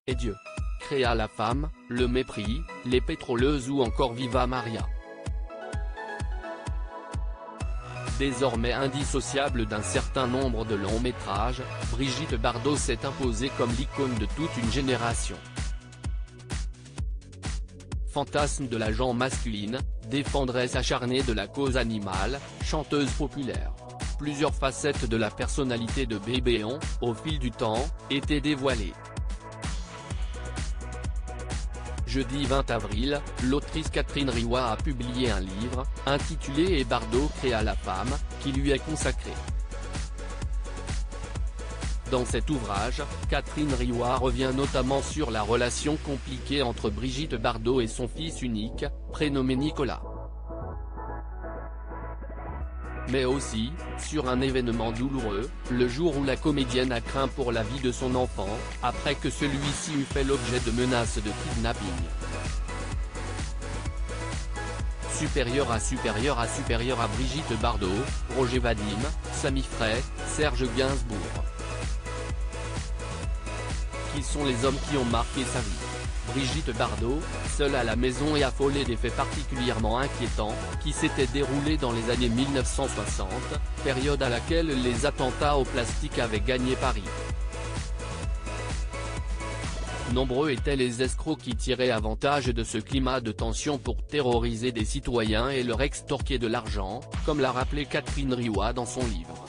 Et Dieu créa la femme, le mépris, les pétroleuses ou encore Viva Maria. Désormais indissociable d'un certain nombre de longs métrages, Brigitte Bardot s'est imposée comme l'icône de toute une génération. Fantasme de la gent masculine, défendresse acharnée de la cause animale, chanteuse populaire. Plusieurs facettes de la personnalité de Bébé ont, au fil du temps, été dévoilées. Jeudi 20 avril, l'autrice Catherine Riouat a publié un livre, intitulé « Et Bardot créa la femme », qui lui est consacré. Dans cet ouvrage, Catherine Riouat revient notamment sur la relation compliquée entre Brigitte Bardot et son fils unique, prénommé Nicolas. Mais aussi, sur un événement douloureux, le jour où la comédienne a craint pour la vie de son enfant, après que celui-ci eût fait l'objet de menaces de kidnapping. Supérieur à Brigitte Bardot, Roger Vadim, Samy Frey, Serge Gainsbourg. Qui sont les hommes qui ont marqué sa vie? Brigitte Bardot, seule à la maison et affolée des faits particulièrement inquiétants, qui s'étaient déroulés dans les années 1960, période à laquelle les attentats au plastique avaient gagné Paris. Nombreux étaient les escrocs qui tiraient avantage de ce climat de tension pour terroriser des citoyens et leur extorquer de l'argent, comme l'a rappelé Catherine Riouat dans son livre.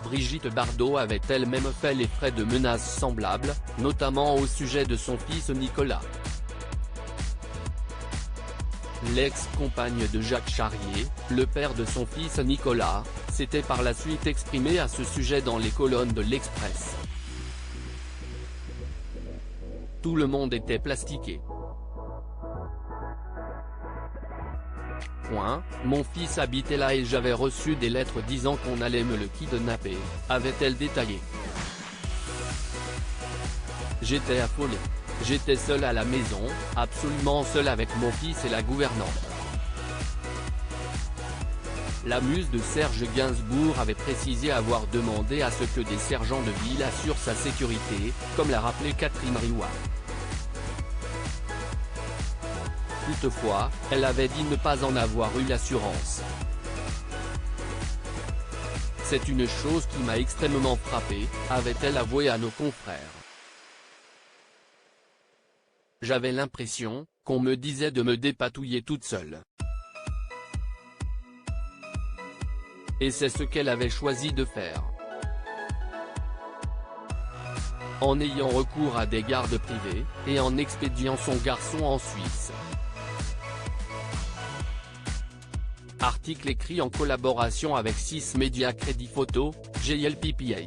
Brigitte Bardot avait elle-même fait les frais de menaces semblables, notamment au sujet de son fils Nicolas. L'ex-compagne de Jacques Charrier, le père de son fils Nicolas, s'était par la suite exprimé à ce sujet dans les colonnes de l'Express. Tout le monde était plastiqué. Mon fils habitait là et j'avais reçu des lettres disant qu'on allait me le kidnapper, avait-elle détaillé. J'étais affolée. J'étais seule à la maison, absolument seule avec mon fils et la gouvernante. La muse de Serge Gainsbourg avait précisé avoir demandé à ce que des sergents de ville assurent sa sécurité, comme l'a rappelé Catherine Riouat. Toutefois, elle avait dit ne pas en avoir eu l'assurance. C'est une chose qui m'a extrêmement frappée, avait-elle avoué à nos confrères. J'avais l'impression qu'on me disait de me dépatouiller toute seule. Et c'est ce qu'elle avait choisi de faire. En ayant recours à des gardes privés, et en expédiant son garçon en Suisse. Article écrit en collaboration avec 6 médias Crédit Photo, JLPPA.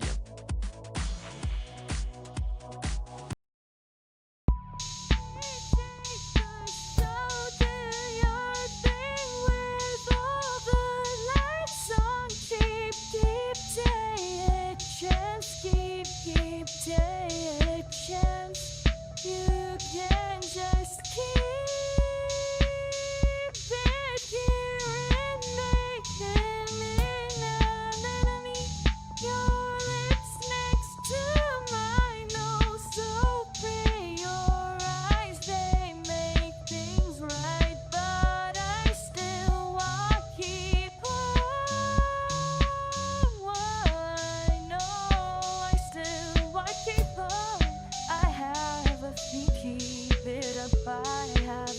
Keep it up, I have